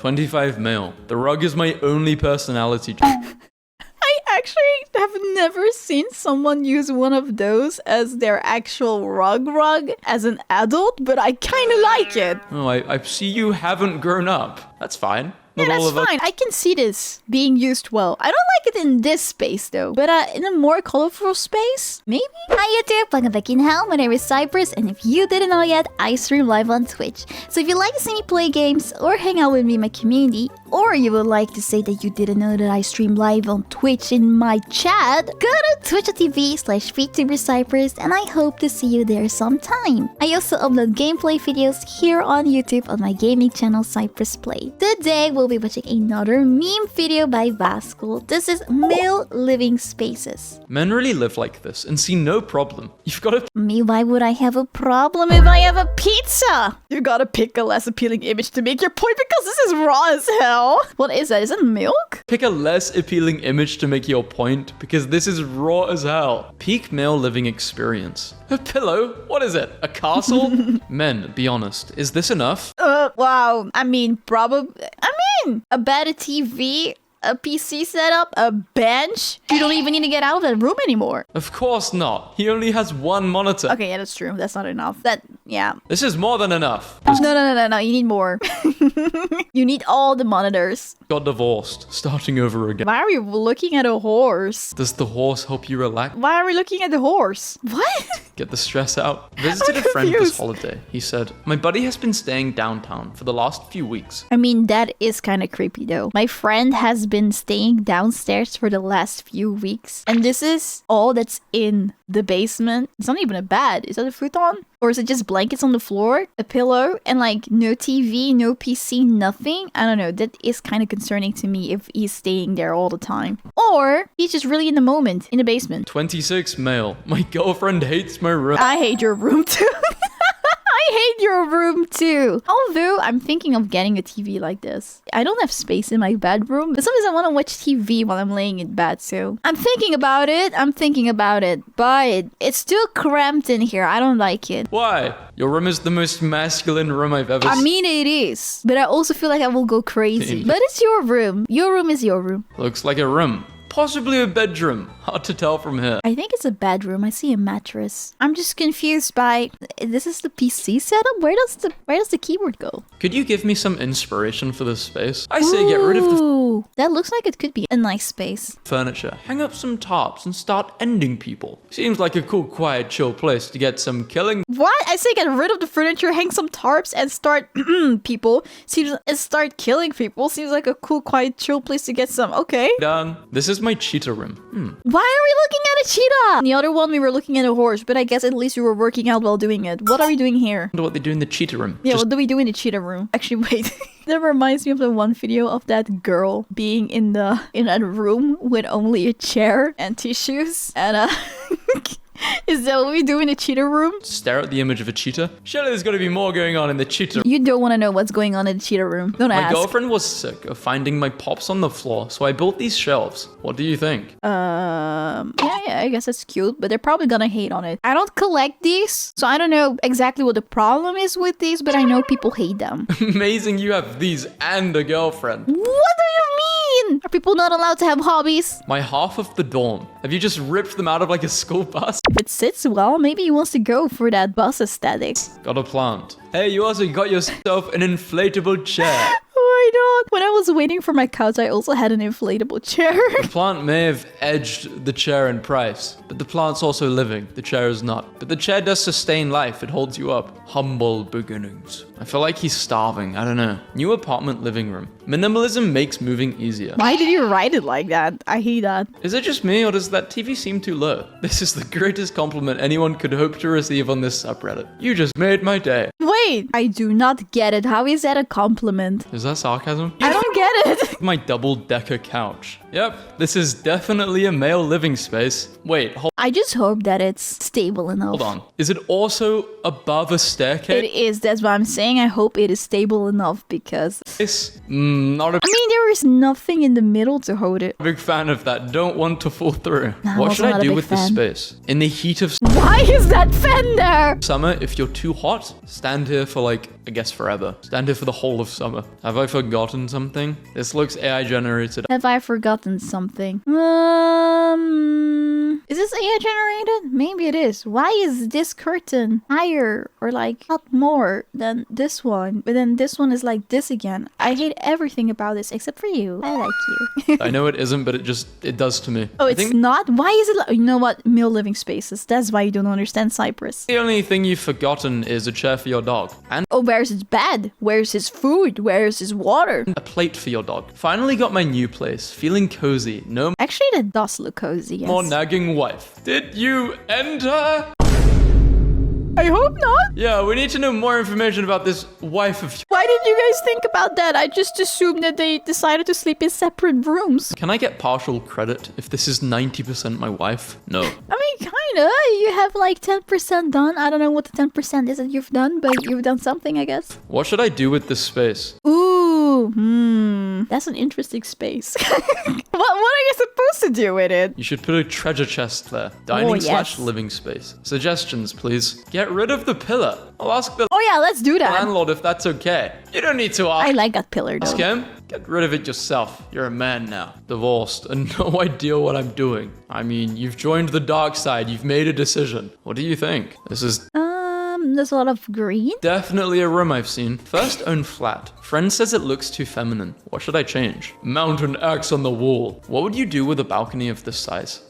25 male. The rug is my only personality. I actually have never seen someone use one of those as their actual rug as an adult, but I kind of like it. Oh, I see you haven't grown up. That's fine. Yeah, Not all that's of us. fine. I can see this being used well. I don't like it in this space though, but in a more colorful space, maybe? Hi YouTube, welcome back in hell. My name is Cypress, and if you didn't know yet, I stream live on Twitch. So if you like to see me play games or hang out with me in my community, or you would like to say that you didn't know that I stream live on Twitch in my chat, go to twitch.tv/vtuber and I hope to see you there sometime. I also upload gameplay videos here on YouTube on my gaming channel Cypress Play. Today we'll be watching another meme video by Vasco. This is male living spaces. Men really live like this and see no problem. You've got to Me, why would I have a problem if I have a pizza? You gotta pick a less appealing image to make your point because this is raw as hell. What is that? Is it milk? pick a less appealing image to make your point because this is raw as hell. Peak male living experience. A pillow? What is it? A castle? Men, be honest. Is this enough? Wow. I mean, probably. A better TV, a PC setup, a bench. You don't even need to get out of that room anymore. Of course not. He only has one monitor. Okay, yeah, that's true. That's not enough. Yeah. This is more than enough. No. You need more. You need all the monitors. Got divorced. Starting over again. Why are we looking at a horse? Does the horse help you relax? Why are we looking at the horse? What? Get the stress out. Visited a friend this holiday. He said, my buddy has been staying downtown for the last few weeks. I mean, that is kind of creepy though. My friend has been staying downstairs for the last few weeks. And this is all that's in the basement. It's not even a bed. Is that a futon? Or is it just blankets on the floor, a pillow, and like no TV, no PC, nothing? I don't know. That is kind of concerning to me if he's staying there all the time. Or he's just really in the moment in the basement. 26 male. My girlfriend hates my room. I hate your room too. I hate your room too. Although I'm thinking of getting a TV like this. I don't have space in my bedroom, but sometimes I want to watch TV while I'm laying in bed, so I'm thinking about it. But it's too cramped in here. I don't like it. Why? Your room is the most masculine room I've ever seen. I mean, it is, but I also feel like I will go crazy. But it's your room. Your room is your room. Looks like a room. Possibly a bedroom. Hard to tell from here. I think it's a bedroom. I see a mattress. I'm just confused by this is the PC setup? Where does the keyboard go? Could you give me some inspiration for this space? I say get rid of the Ooh, that looks like it could be a nice space. furniture. Hang up some tarps and start ending people. Seems like a cool, quiet, chill place to get some killing. What? I say get rid of the furniture, hang some tarps, and start people. Start killing people. Seems like a cool, quiet, chill place to get some. Okay. Done. This is my cheetah room. Why are we looking at a cheetah? In the other one, we were looking at a horse, but I guess at least we were working out while doing it. What are we doing here? Wonder what they do in the cheetah room. Yeah, Just what do we do in the cheetah room? Actually, wait. That reminds me of the one video of that girl being in that room with only a chair and tissues. And is that what we do in a cheetah room? stare at the image of a cheetah. Surely there's got to be more going on in the cheetah. You don't want to know what's going on in the cheetah room. Don't My ask. girlfriend was sick of finding my pops on the floor, so I built these shelves. What do you think? Yeah, I guess that's cute, but they're probably gonna hate on it. I don't collect these, so I don't know exactly what the problem is with these, but I know people hate them. Amazing you have these and a girlfriend. What do you mean? Are people not allowed to have hobbies? My half of the dorm. Have you just ripped them out of like a school bus? If it sits well, maybe he wants to go for that bus aesthetic. Got a plant. Hey, you also got yourself an inflatable chair. Why not? When I was waiting for my couch, I also had an inflatable chair. The plant may have edged the chair in price, but the plant's also living. The chair is not. But the chair does sustain life. It holds you up. Humble beginnings. I feel like he's starving. I don't know. New apartment living room. Minimalism makes moving easier. Why did you write it like that? I hate that. Is it just me or does that TV seem too low? This is the greatest compliment anyone could hope to receive on this subreddit. You just made my day. Wait, I do not get it. How is that a compliment? Is that sarcasm? I don't get it. My double-decker couch. Yep, this is definitely a male living space. Wait, I just hope that it's stable enough. hold on. Is it also above a staircase? It is. That's what I'm saying. I hope it is stable enough because Not a I mean there is nothing in the middle to hold it. big fan of that. Don't want to fall through. Nah, I'm What also should not I a do big with this fan. space? In the heat of Why Why is that fan there? Summer, if you're too hot, stand here for like, I guess forever. Stand here for the whole of summer. Have I forgotten something? This looks AI generated. Have I forgotten something? Is this AI generated? Maybe it is. Why is this curtain higher or like up more than this one? But then this one is like this again. I hate everything about this except for you. I like you. I know it isn't, but it does to me. Oh, I it's think not? Why is it like, you know what? Male living spaces. That's why you don't understand Cyprus. the only thing you've forgotten is a chair for your dog. And Oh, where's his bed? Where's his food? Where's his water? a plate for your dog. Finally got my new place. Feeling cozy. No Actually, that does look cozy, yes. more nagging wife. Did you enter? I hope not. Yeah, we need to know more information about this wife of... Why did you guys think about that? I just assumed that they decided to sleep in separate rooms. Can I get partial credit if this is 90% my wife? No. I mean, kinda. You have like 10% done. I don't know what the 10% is that you've done, but you've done something, I guess. What should I do with this space? Ooh, that's an interesting space. What are you supposed to do with it? You should put a treasure chest there. Dining yes. / living space. Suggestions, please. Get rid of the pillar. I'll ask the Oh yeah, let's do that. landlord if that's okay. You don't need to ask. I like that pillar Ask though. him. Get rid of it yourself. You're a man now. Divorced and no idea what I'm doing. I mean, you've joined the dark side. You've made a decision. What do you think? This is There's a lot of green. definitely a room I've seen. First, own flat. Friend says it looks too feminine. What should I change? Mount an axe on the wall. What would you do with a balcony of this size?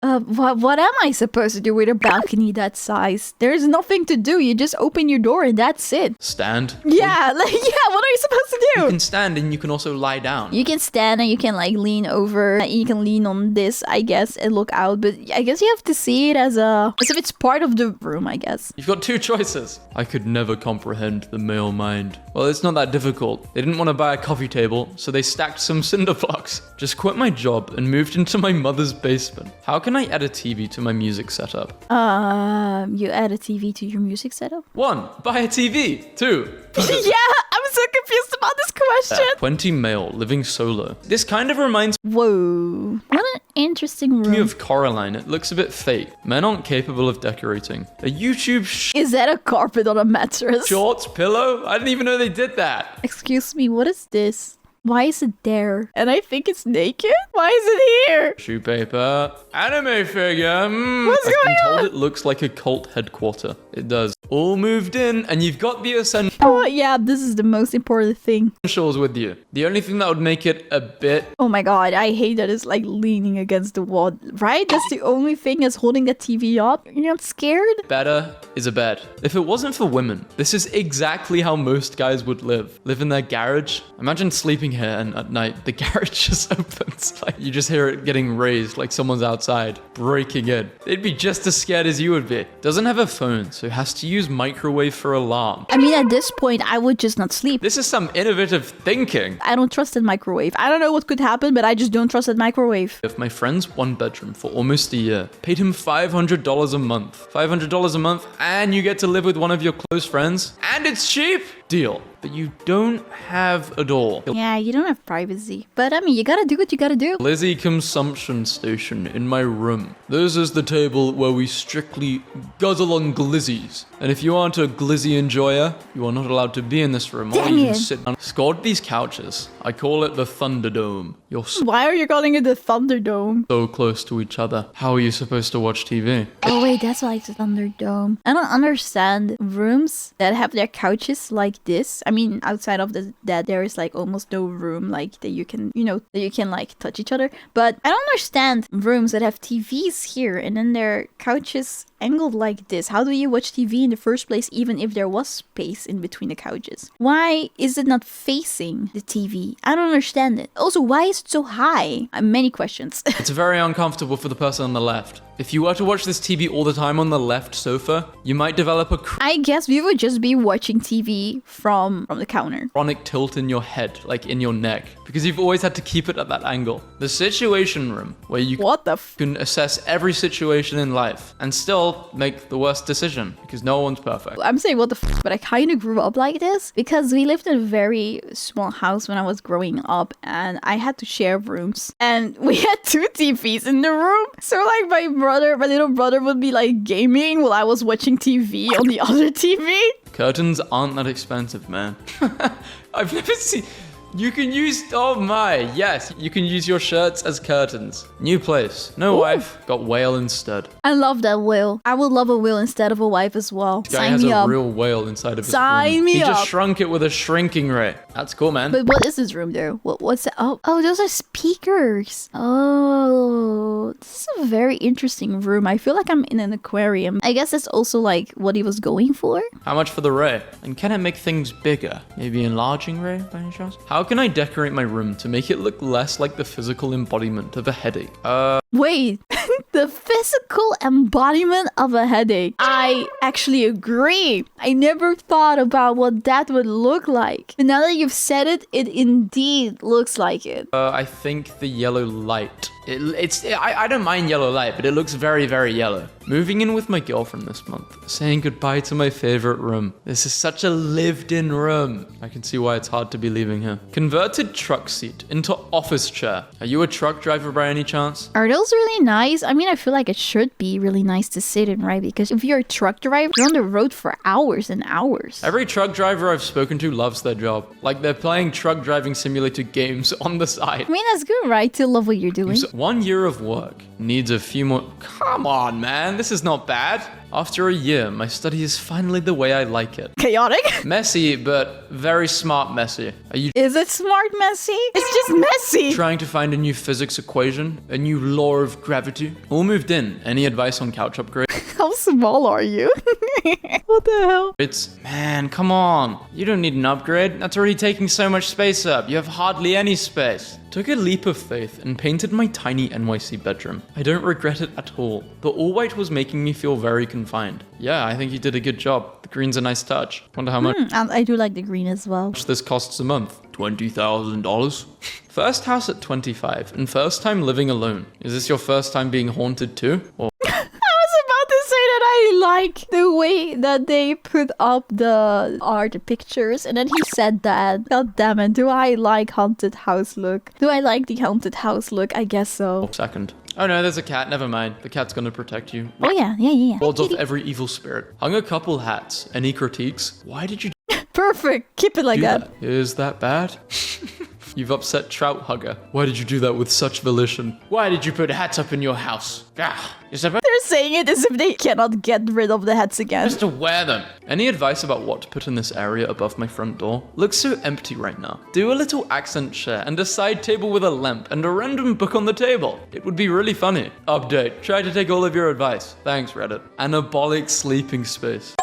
What am I supposed to do with a balcony that size? There's nothing to do. You just open your door and that's it. Stand. Yeah, like, yeah, what are you supposed to You do? can stand and you can also lie down. You can stand and you can like lean over. You can lean on this, I guess, and look out. But I guess you have to see it as if it's part of the room, I guess. You've got two choices. I could never comprehend the male mind. Well, it's not that difficult. They didn't want to buy a coffee table, so they stacked some cinder blocks. Just quit my job and moved into my mother's basement. How can I add a TV to my music setup? You add a TV to your music setup? 1. Buy a TV. 2. Yeah, I'm so confused about this question. 20 male, living solo. This kind of reminds Whoa. What an interesting me room. of Coraline. It looks a bit fake. Men aren't capable of decorating. A YouTube Is that a carpet on a mattress? shorts pillow? I didn't even know they did that. Excuse me, what is this? Why is it there? And I think it's naked? Why is it here? Shoe paper. Anime figure. What's I've been going told on? it looks like a cult headquarter. It does. All moved in, and you've got the Oh yeah, this is the most important thing. essentials with you. The only thing that would make it a bit Oh my god, I hate that it's like leaning against the wall, right? That's the only thing that's holding the TV up. You're not scared? better is a bed. If it wasn't for women, this is exactly how most guys would live. Live in their garage. Imagine sleeping here and at night the garage just opens. Like you just hear it getting raised like someone's outside, breaking in. They'd be just as scared as you would be. Doesn't have a phone, so has to use microwave for alarm. I mean, at this point, I would just not sleep. This is some innovative thinking. I don't trust that microwave. I don't know what could happen, but I just don't trust that microwave. If my friend's one bedroom for almost a year, paid him $500 a month. $500 a month, and you get to live with one of your close friends, and it's cheap. Deal. But you don't have a door. Yeah, you don't have privacy. But I mean, you gotta do what you gotta do. Lizzie consumption station in my room. This is the table where we strictly guzzle on glizzies. And if you aren't a glizzy enjoyer, you are not allowed to be in this room. Or Dang you can it. sit down. Scored these couches. I call it the Thunderdome. You're Why are you calling it the Thunderdome? so close to each other. How are you supposed to watch TV? Oh wait, that's why it's a Thunderdome. I don't understand rooms that have their couches like this. I mean, outside of that, there is like almost no room like that you can, that you can like touch each other. But I don't understand rooms that have TVs here and then their couches angled like this. How do you watch TV in the first place, even if there was space in between the couches? Why is it not facing the TV? I don't understand it. Also, why is it so high? Many questions. It's very uncomfortable for the person on the left. If you were to watch this TV all the time on the left sofa, you might develop a I guess we would just be watching TV from the counter. chronic tilt in your head, like in your neck, because you've always had to keep it at that angle. The situation room, where you What the f- can assess every situation in life and still make the worst decision, because no one's perfect. I'm saying what the f, but I kind of grew up like this because we lived in a very small house when I was growing up and I had to share rooms and we had 2 TVs in the room. So like my my little brother would be like gaming while I was watching TV on the other TV. Curtains aren't that expensive, man. I've never seen... You can use... Oh my, yes. You can use your shirts as curtains. New place. No wife. Got whale instead. I love that whale. I would love a whale instead of a wife as well. This guy Sign has me a up. real whale inside of his Sign room. me He just up. shrunk it with a shrinking ray. That's cool, man. But what is this room though? What's that? Oh, those are speakers. Oh, this is a very interesting room. I feel like I'm in an aquarium. I guess that's also like what he was going for. How much for the ray? And can I make things bigger? Maybe enlarging ray by any chance? How can I decorate my room to make it look less like the physical embodiment of a headache? Wait, the physical embodiment of a headache. I actually agree. I never thought about what that would look like. But now that you've said it, it indeed looks like it. I think the yellow light. I don't mind yellow light, but it looks very, very yellow. Moving in with my girlfriend this month. Saying goodbye to my favorite room. This is such a lived-in room. I can see why it's hard to be leaving here. Converted truck seat into office chair. Are you a truck driver by any chance? Are those really nice? I mean, I feel like it should be really nice to sit in, right? Because if you're a truck driver, you're on the road for hours and hours. Every truck driver I've spoken to loves their job. Like they're playing truck driving simulator games on the side. I mean, that's good, right? To love what you're doing. 1 year of work needs a few more... Come on, man. This is not bad. After a year, my study is finally the way I like it. Chaotic? Messy, but very smart messy. Are you Is it smart messy? It's just messy. trying to find a new physics equation? A new law of gravity? All moved in. Any advice on couch upgrade? How small are you? What the hell? Man, come on. You don't need an upgrade. That's already taking so much space up. You have hardly any space. Took a leap of faith and painted my tiny NYC bedroom. I don't regret it at all. The all white was making me feel very confined. Yeah, I think you did a good job. The green's a nice touch. Wonder how much I do like the green as well. this costs a month. $20,000. First house at 25 and first time living alone. Is this your first time being haunted too? Or I like the way that they put up the art pictures, and then he said that. God damn it, do I like haunted house look? Do I like the haunted house look? I guess so. second. Oh no, there's a cat. Never mind. The cat's gonna protect you. Oh yeah. Wards off every evil spirit. Hung a couple hats. Any critiques? Why did you Perfect. Keep it like do that. that? Is that bad? You've upset Trout Hugger. Why did you do that with such volition? Why did you put hats up in your house? You're supposed They're saying it as if they cannot get rid of the hats again. to wear them. Any advice about what to put in this area above my front door? Looks so empty right now. Do a little accent chair and a side table with a lamp and a random book on the table. It would be really funny. Update. Try to take all of your advice. Thanks, Reddit. Anabolic sleeping space.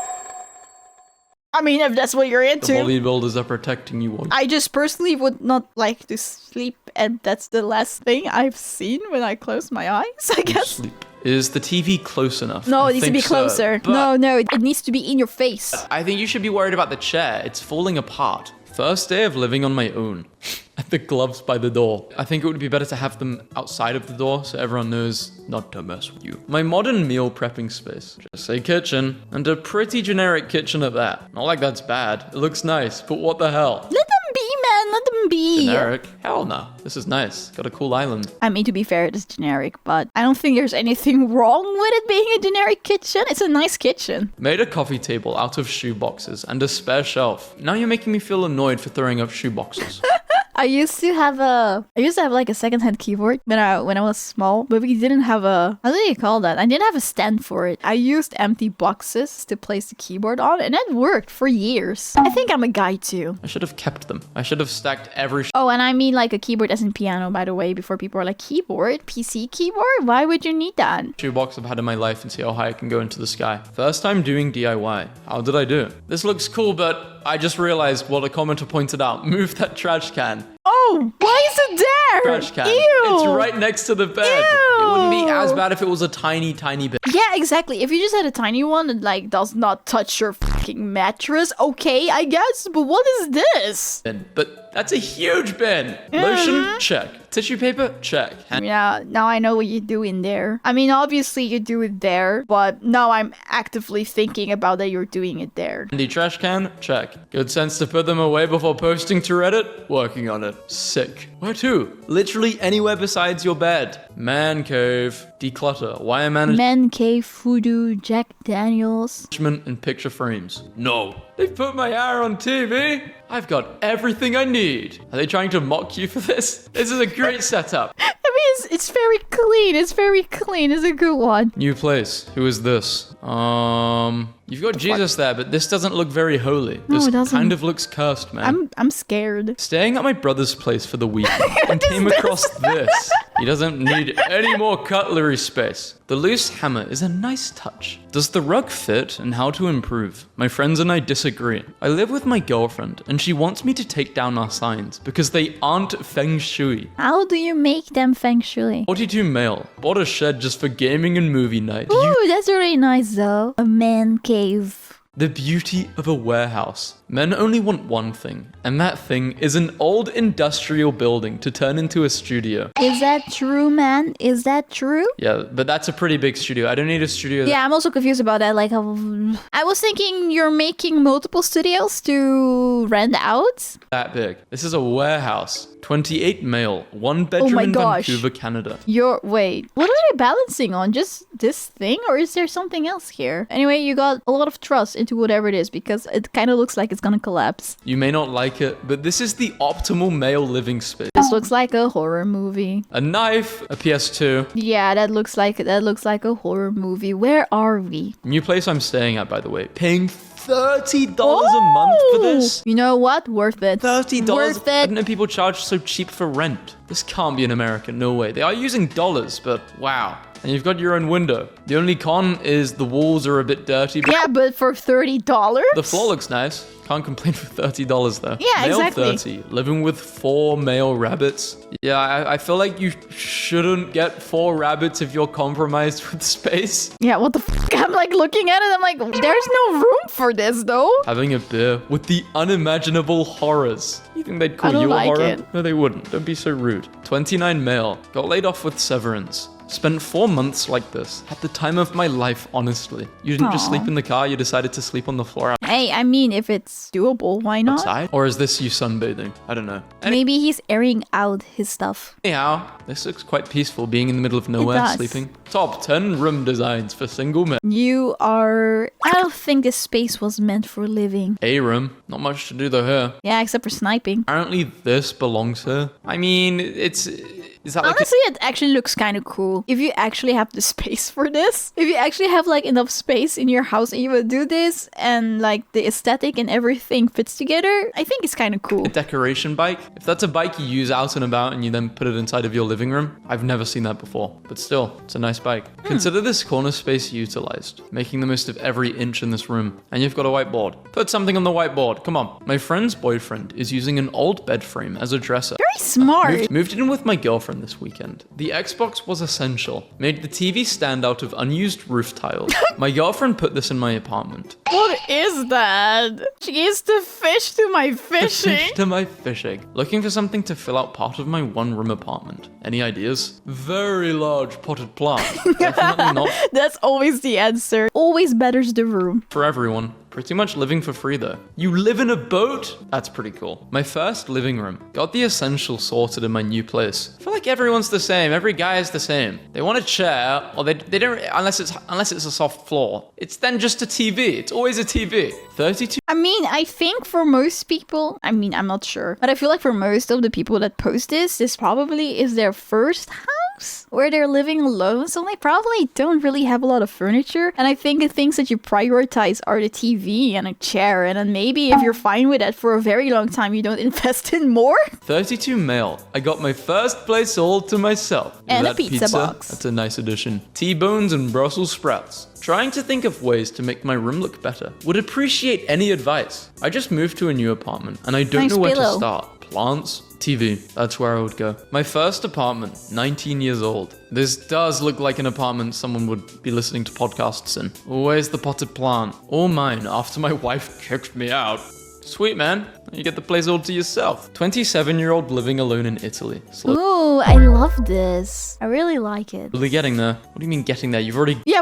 I mean, if that's what you're The into. bodybuilders are protecting you. I just personally would not like to sleep, and that's the last thing I've seen when I close my eyes, I guess. Sleep. Is the TV close enough? No, I it needs to think be so, closer. but No, it needs to be in your face. I think you should be worried about the chair. It's falling apart. First day of living on my own. The gloves by the door. I think it would be better to have them outside of the door so everyone knows not to mess with you. My modern meal prepping space. Just say kitchen. And a pretty generic kitchen at that. Not like that's bad. It looks nice, but what the hell? Let them be, man. Let them be. Generic? Hell no. This is nice. Got a cool island. I mean, to be fair, it is generic, but I don't think there's anything wrong with it being a generic kitchen. It's a nice kitchen. Made a coffee table out of shoe boxes and a spare shelf. Now you're making me feel annoyed for throwing up shoe boxes. I used to have like a secondhand keyboard when I was small, but we didn't have how do you call that? I didn't have a stand for it. I used empty boxes to place the keyboard on, and that worked for years. I think I'm a guy too. I should have kept them. I should have stacked every Oh, and I mean like a keyboard as in piano, by the way, before people are like, keyboard? PC keyboard? Why would you need that? shoebox I've had in my life and see how high I can go into the sky. First time doing DIY. How did I do? This looks cool, but I just realized what a commenter pointed out. Move that trash can. Oh, why is it there? Trash can. Ew. It's right next to the bed. Ew. It wouldn't be as bad if it was a tiny, tiny bit. Yeah, exactly. If you just had a tiny one that like does not touch your fucking mattress, okay, I guess. But what is this? But that's a huge bin. Lotion? Check. Tissue paper? Check. Yeah, now I know what you do in there. I mean, obviously you do it there, but now I'm actively thinking about that you're doing it there. Handy trash can? Check. Good sense to put them away before posting to Reddit? Working on it. Sick. Where to? Literally anywhere besides your bed. Man cave. Declutter. Wire management Men cave, voodoo, Jack Daniels. and picture frames. No. They've put my hair on TV. I've got everything I need. Are they trying to mock you for this? This is a great setup. I mean, it's very clean. It's very clean. It's a good one. New place. Who is this? You've got Jesus there, but this doesn't look very holy. No, This it doesn't. kind of looks cursed, man. I'm scared. Staying at my brother's place for the weekend and came across this. He doesn't need any more cutlery space. The loose hammer is a nice touch. Does the rug fit and how to improve? My friends and I disagree. I live with my girlfriend and she wants me to take down our signs because they aren't feng shui. How do you make them feng shui? 42 male. Bought a shed just for gaming and movie night. Ooh, that's really nice though. A man cave. The beauty of a warehouse. Men only want one thing, and that thing is an old industrial building to turn into a studio. Is that true, man? Is that true? Yeah, but that's a pretty big studio. I don't need a studio Yeah, I'm also confused about that. Like, I was thinking you're making multiple studios to rent out. that big. This is a warehouse. 28 male, 1 bedroom my in gosh. Vancouver, Canada. Wait, what are they balancing on? Just this thing, or is there something else here? Anyway, you got a lot of trust into whatever it is because it kind of looks like it's gonna collapse. You may not like it, but this is the optimal male living space. This looks like a horror movie. A knife, a PS2. Yeah, that looks like a horror movie. Where are we? New place I'm staying at, by the way. Paying $30 a month for this. You know what? Worth it. $30? Worth I it. didn't know people charge so cheap for rent. This can't be in America, no way. They are using dollars, but wow. And you've got your own window. The only con is the walls are a bit dirty, but Yeah, but for $30? the floor looks nice. Can't complain for $30 though. Yeah, male exactly. 30, living with 4 male rabbits. Yeah, I feel like you shouldn't get 4 rabbits if you're compromised with space. Yeah, what the f? I'm like looking at it, I'm like, there's no room for this though. Having a beer with the unimaginable horrors. You think they'd call I don't you a like horror? it. No, they wouldn't. Don't be so rude. 29 male. Got laid off with severance. Spent 4 months like this. Had the time of my life, honestly. You didn't just Aw. sleep in the car, you decided to sleep on the floor Hey, I mean, if it's doable, why not? outside? Or is this you sunbathing? I don't know. Maybe he's airing out his stuff. Anyhow, this looks quite peaceful being in the middle of nowhere, does. sleeping. Top 10 room designs for single men. You are... I don't think this space was meant for living. A room. Not much to do though here. Yeah, except for sniping. Apparently this belongs here. I mean, it's... Is that like Honestly, it actually looks kind of cool. If you actually have the space for this, if you actually have like enough space in your house and you would do this and like the aesthetic and everything fits together, I think it's kind of cool. a decoration bike? If that's a bike you use out and about and you then put it inside of your living room, I've never seen that before. But still, it's a nice bike. Consider this corner space utilized, making the most of every inch in this room. And you've got a whiteboard. Put something on the whiteboard. Come on. My friend's boyfriend is using an old bed frame as a dresser. Very smart. Moved in with my girlfriend this weekend. The Xbox was essential. Made the TV stand out of unused roof tiles. My girlfriend put this in my apartment. What is that? She is the fish to my fishing. Fish to my fishing. Looking for something to fill out part of my 1-room apartment. Any ideas? Very large potted plant. Definitely not That's always the answer. Always betters the room. for everyone. Pretty much living for free though. You live in a boat? That's pretty cool. My first living room. Got the essentials sorted in my new place. I feel like everyone's the same. Every guy is the same. They want a chair, or they don't, unless it's a soft floor. It's then just a TV. It's always a TV. 32 I mean, I think for most people, I mean, I'm not sure, but I feel like for most of the people that post this probably is their first house where they're living alone. So they probably don't really have a lot of furniture. And I think the things that you prioritize are the TV and a chair. And then maybe if you're fine with that for a very long time, you don't invest in more. 32 male. I got my first place all to myself. Is And a that pizza box. That's a nice addition. T-bones and Brussels sprouts. Trying to think of ways to make my room look better. Would appreciate any advice. I just moved to a new apartment and I don't Nice know where pillow. to start. Plants, TV. That's where I would go. My first apartment, 19 years old. This does look like an apartment someone would be listening to podcasts in. Where's the potted plant? All mine after my wife kicked me out. Sweet, man. You get the place all to yourself. 27-year-old living alone in Italy. Ooh, I love this. I really like it. Slowly getting there. What do you mean getting there? You've already Yeah,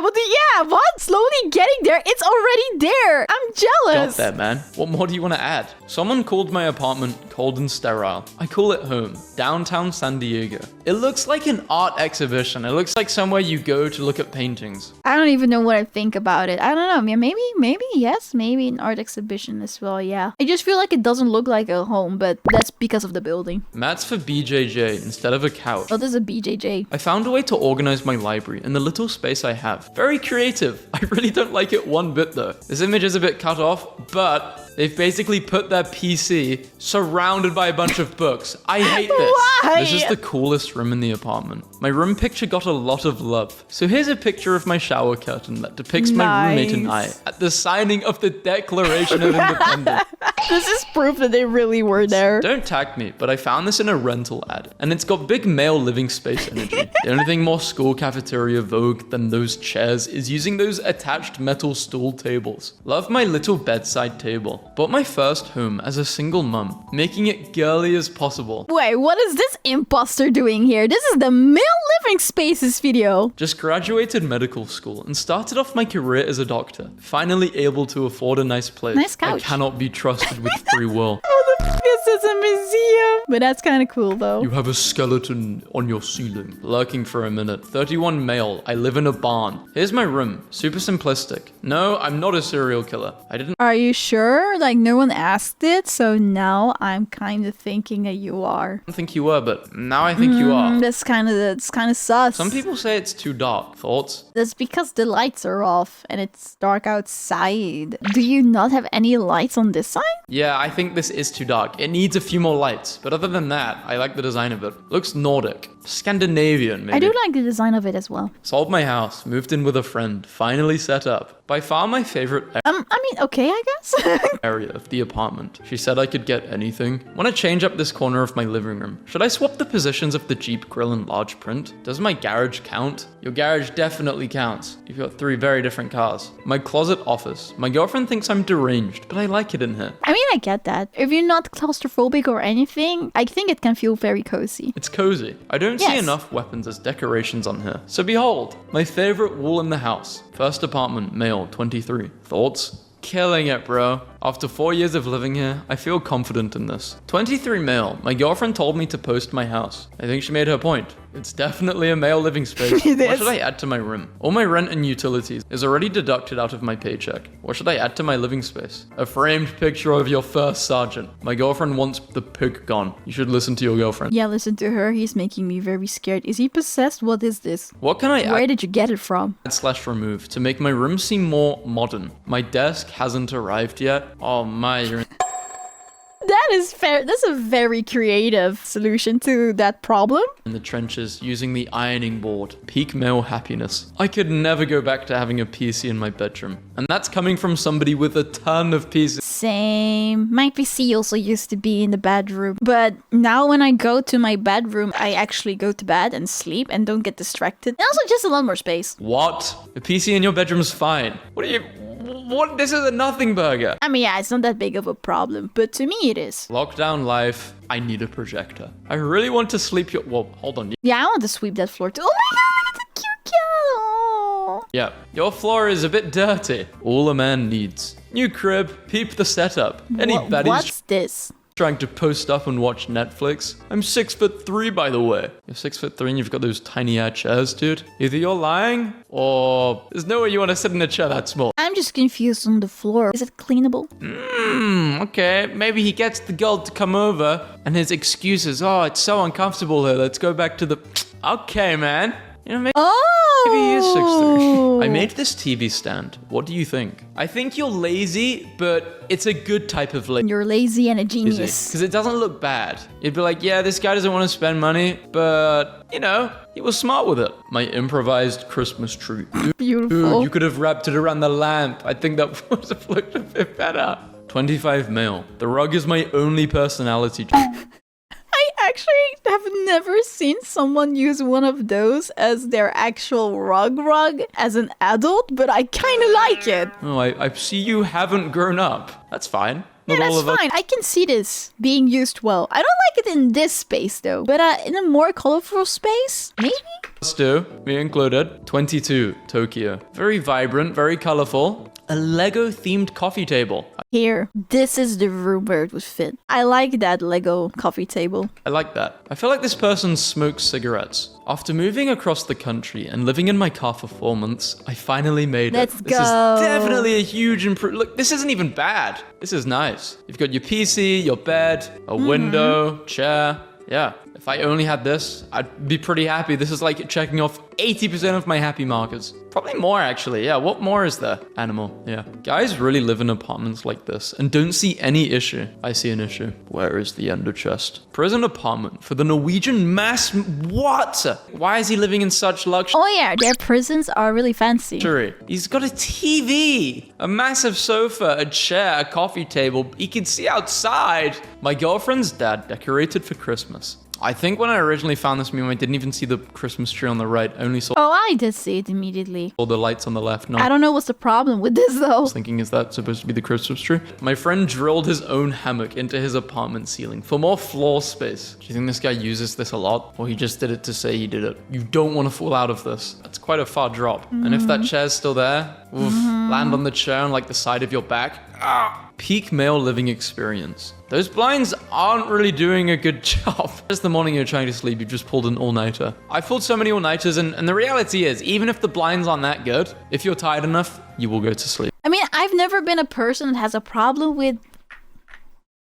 what? Slowly getting there? It's already there. I'm got jealous. there, man. What more do you want to add? Someone called my apartment cold and sterile. I call it home. Downtown San Diego. It looks like an art exhibition. It looks like somewhere you go to look at paintings. I don't even know what I think about it. I don't know. Maybe yes. Maybe an art exhibition as well, yeah. I just feel like it doesn't look like a home, but that's because of the building. Mats for BJJ instead of a couch. Oh, this is a BJJ. I found a way to organize my library in the little space I have. Very creative. I really don't like it one bit though. This image is a bit cut off, but they've basically put their PC surrounded by a bunch of books. I hate this. Why? This is the coolest room in the apartment. My room picture got a lot of love. So here's a picture of my shower curtain that depicts my roommate and I at the signing of the Declaration of Independence. This is proof that they really were there. Don't tag me, but I found this in a rental ad, and it's got big male living space energy. The only thing more school cafeteria vogue than those chairs is using those attached metal stool tables. Love my little bedside table. Bought my first home as a single mum, making it girly as possible. Wait, what is this imposter doing here? This is the male living spaces video. Just graduated medical school and started off my career as a doctor. Finally able to afford a nice place. Nice couch. I cannot be trusted with free will. What the f is this, a museum? But that's kind of cool though. You have a skeleton on your ceiling. Lurking for a minute. 31 male. I live in a barn. Here's my room. Super simplistic. No, I'm not a serial killer. I didn't Are you sure? Like no one asked it, so now I'm kind of thinking that you are. think you were, but now I think you are. That's kind of sus. Some people say it's too dark. Thoughts? That's because the lights are off and it's dark outside. Do you not have any lights on this side? Yeah, I think this is too dark. It needs a few more lights. But other than that, I like the design of it. Looks Nordic. Scandinavian, maybe. I do like the design of it as well. Sold my house. Moved in with a friend. Finally set up. By far my favorite Okay, I guess. area of the apartment. She said I could get anything. Want to change up this corner of my living room. Should I swap the positions of the Jeep grill and large print? Does my garage count? Your garage definitely counts. You've got 3 very different cars. My closet office. My girlfriend thinks I'm deranged, but I like it in here. I mean, I get that. If you're not claustrophobic or anything, I think it can feel very cozy. It's cozy. I don't see Yes. enough weapons as decorations on here. So behold, my favorite wall in the house. First apartment, male, 23. Thoughts? Killing it, bro. After 4 years of living here, I feel confident in this. 23 male. My girlfriend told me to post my house. I think she made her point. It's definitely a male living space. It What is. should I add to my room? All my rent and utilities is already deducted out of my paycheck. What should I add to my living space? A framed picture of your first sergeant. My girlfriend wants the pig gone. You should listen to your girlfriend. Yeah, listen to her. He's making me very scared. Is he possessed? What is this? What can I add? Where did you get it from? /remove to make my room seem more modern. My desk hasn't arrived yet. Oh my, you're That is fair. That's a very creative solution to that problem. in the trenches using the ironing board. Peak male happiness. I could never go back to having a PC in my bedroom. And that's coming from somebody with a ton of PCs. Same. My PC also used to be in the bedroom. But now when I go to my bedroom, I actually go to bed and sleep and don't get distracted. And also just a lot more space. What? The PC in your bedroom's fine. What are you... What? This is a nothing burger. I mean, yeah, it's not that big of a problem, but to me it is. Lockdown life. I need a projector. I really want to sleep your... Well, hold on. Yeah, I want to sweep that floor too. Oh my god, look at the cute cat. Oh. Yeah, your floor is a bit dirty. All a man needs. New crib. Peep the setup. Any baddies What's this? trying to post up and watch Netflix? I'm 6'3", by the way. You're 6'3" and you've got those tiny ass chairs, dude. Either you're lying or there's no way you want to sit in a chair that small. I'm just confused on the floor. Is it cleanable? Okay, maybe he gets the girl to come over and his excuse is, oh, it's so uncomfortable here. Let's go back to the... Okay, man. You know, maybe... Oh! Maybe he is 6'3". I made this TV stand. What do you think? I think you're lazy, but it's a good type of lazy. You're lazy and a genius. Because it doesn't look bad. You'd be like, yeah, this guy doesn't want to spend money, but, you know, he was smart with it. My improvised Christmas tree. Beautiful. Dude, you could have wrapped it around the lamp. I think that would have looked a bit better. 25 male. The rug is my only personality. I actually have never seen someone use one of those as their actual rug as an adult, but I kind of like it. Oh, I see you haven't grown up. That's fine. Not all That's of us. fine. I can see this being used well. I don't like it in this space though, but in a more colorful space, maybe? Let's do, me included, 22, Tokyo. Very vibrant, very colorful. A Lego themed coffee table. Here, this is the room where it would fit. I like that Lego coffee table. I like that. I feel like this person smokes cigarettes. After moving across the country and living in my car for 4 months, I finally made it. Let's This is go. definitely a huge improvement. Look, this isn't even bad. This is nice. You've got your PC, your bed, a window, chair. Yeah, if I only had this, I'd be pretty happy. This is like checking off 80% of my happy markers. Probably more, actually. Yeah, what more is there? Animal, yeah. Guys really live in apartments like this and don't see any issue. I see an issue. Where is the ender chest? Prison apartment for the Norwegian mass... What? Why is he living in such luxury? Oh yeah, their prisons are really fancy. He's got a TV, a massive sofa, a chair, a coffee table. He can see outside. My girlfriend's dad decorated for Christmas. I think when I originally found this meme, I didn't even see the Christmas tree on the right. I only saw Oh, I did see it immediately. all the lights on the left. No, I don't know what's the problem with this though. was thinking, is that supposed to be the Christmas tree? My friend drilled his own hammock into his apartment ceiling for more floor space. Do you think this guy uses this a lot? Or he just did it to say he did it? You don't want to fall out of this. That's quite a far drop. And if that chair's still there, oof, land on the chair on like the side of your back. Peak male living experience. Those blinds aren't really doing a good job. Just the morning you're trying to sleep, you've just pulled an all-nighter. I've pulled so many all-nighters, and the reality is, even if the blinds aren't that good, if you're tired enough, you will go to sleep. I mean, I've never been a person that has a problem with...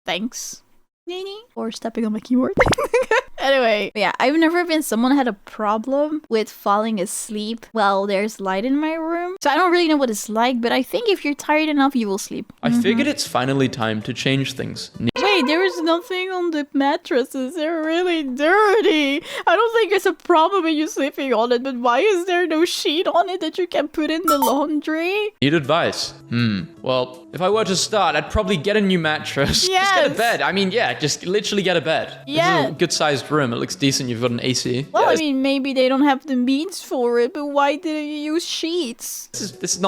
Thanks, Nini? Or stepping on my keyboard. Anyway, yeah, I've never been someone who had a problem with falling asleep while there's light in my room. So I don't really know what it's like, but I think if you're tired enough, you will sleep. I figured it's finally time to change things. Wait, there is nothing on the mattresses. They're really dirty. I don't think it's a problem with you sleeping on it, but why is there no sheet on it that you can put in the laundry? Need advice? Well, if I were to start, I'd probably get a new mattress. Just get a Yes. bed. I mean, yeah, just literally get a bed. Yeah. This is a good-sized room. It looks decent. You've got an AC. Well, Yeah, I mean, maybe they don't have the means for it, but why didn't you use sheets? This is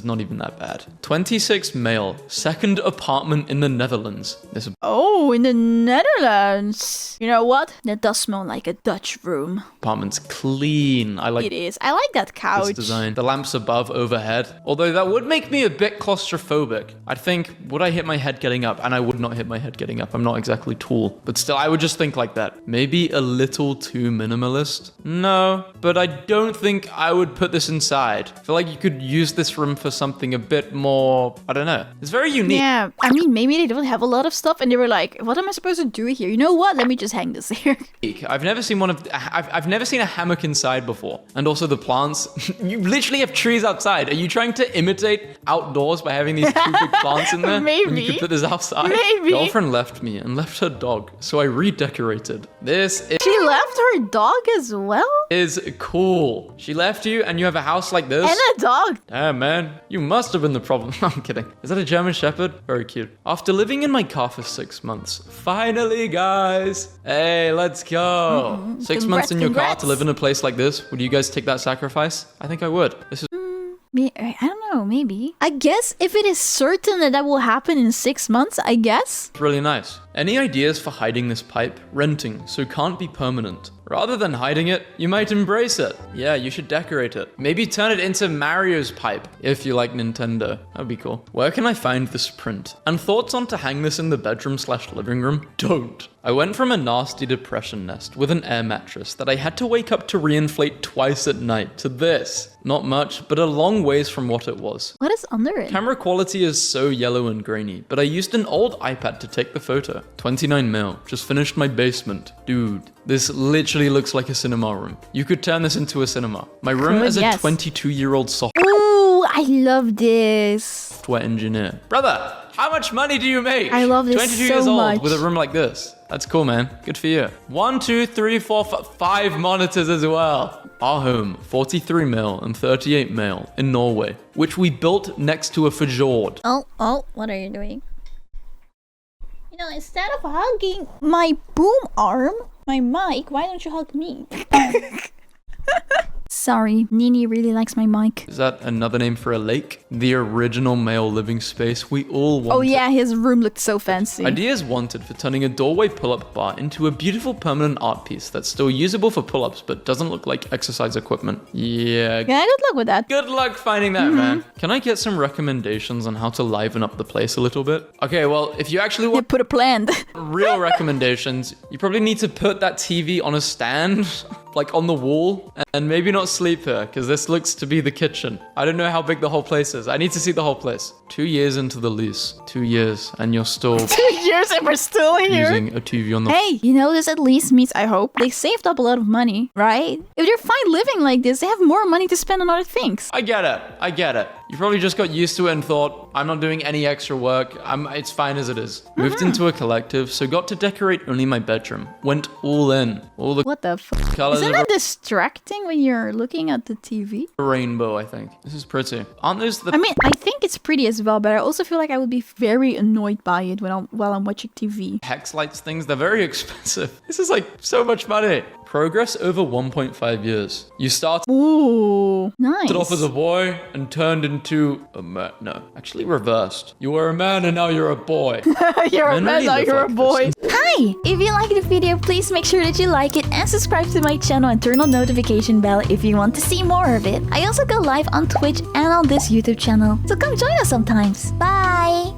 not even that bad. 26 male, second apartment in the Netherlands. This Oh, in the Netherlands. You know what? That does smell like a Dutch room. apartment's clean. I like It is. I like that couch. this design. The lamps above, overhead. Although that would make me a bit claustrophobic. I'd think, would I hit my head getting up? And I would not hit my head getting up. I'm not exactly tall. But still, I would just think like that. Maybe a little too minimalist? No, but I don't think I would put this inside. I feel like you could use this room for something a bit more, I don't know. It's very unique. Yeah, I mean, maybe they don't have a lot of stuff and they were like, what am I supposed to do here? You know what? Let me just hang this here. I've never seen I've never seen a hammock inside before. And also the plants. You literally have trees outside. Are you trying to imitate outdoors by having these two big plants in there? Maybe. When you could put this outside? Maybe. Girlfriend left me and left her dog, so I redecorated. This She left her dog as well? is cool. She left you and you have a house like this? And a dog. Damn, man. You must have been the problem. I'm kidding. Is that a German Shepherd? Very cute. After living in my car for 6 months, finally, guys. Hey, let's go. 6 months in your car Congrats. to live in a place like this. Would you guys take that sacrifice? I think I would. This is I don't know, maybe. I guess if it is certain that that will happen in 6 months, I guess. really nice. Any ideas for hiding this pipe? Renting, so can't be permanent. Rather than hiding it, you might embrace it. Yeah, you should decorate it. Maybe turn it into Mario's pipe, if you like Nintendo. That'd be cool. Where can I find this print? And thoughts on to hang this in the bedroom/living room? Don't. I went from a nasty depression nest with an air mattress that I had to wake up to reinflate twice at night to this. Not much, but a long ways from what it was. What is under it? Camera quality is so yellow and grainy, but I used an old iPad to take the photo. 29 mil, just finished my basement. Dude, this literally looks like a cinema room. You could turn this into a cinema. My room Could, as a yes. 22-year-old Ooh, I love this. software engineer. Brother, how much money do you make? I love this 22 so years old much. with a room like this. That's cool, man. Good for you. 1, 2, 3, 4, 5 monitors as well. Our home, 43 mil and 38 mil in Norway, which we built next to a fjord. Oh, what are you doing? You know, instead of hugging my boom arm, my mic, why don't you hug me? Sorry, Nini really likes my mic. Is that another name for a lake? The original male living space we all wanted. Oh yeah, his room looked so fancy. Ideas wanted for turning a doorway pull-up bar into a beautiful permanent art piece that's still usable for pull-ups but doesn't look like exercise equipment. Yeah. Yeah, good luck with that. Good luck finding that, man. Can I get some recommendations on how to liven up the place a little bit? Okay, well, if you actually You want put a plant. real recommendations, you probably need to put that TV on a stand, like on the wall, and maybe not sleep here, because this looks to be the kitchen. I don't know how big the whole place is. I need to see the whole place. 2 years into the lease. 2 years, and you're still 2 years and we're still here. using a TV on the... Hey, you know, this at least means, I hope, they saved up a lot of money, right? If they're fine living like this, they have more money to spend on other things. I get it. I get it. You probably just got used to it and thought, I'm not doing any extra work. It's fine as it is. Moved into a collective, so got to decorate only my bedroom. Went all in. All the What the f? colors Isn't of that distracting when you're looking at the TV? a rainbow, I think. This is pretty. Aren't those the I mean, I think it's pretty as well, but I also feel like I would be very annoyed by it while I'm watching TV. hex lights things? They're very expensive. This is like so much money. Progress over 1.5 years. You started Ooh, nice. off as a boy and turned into a man. No, actually reversed. You were a man and now you're a boy. You're a Men man, really now live you're a like boy. this. Hi! If you like the video, please make sure that you like it and subscribe to my channel and turn on notification bell if you want to see more of it. I also go live on Twitch and on this YouTube channel, so come join us sometimes. Bye!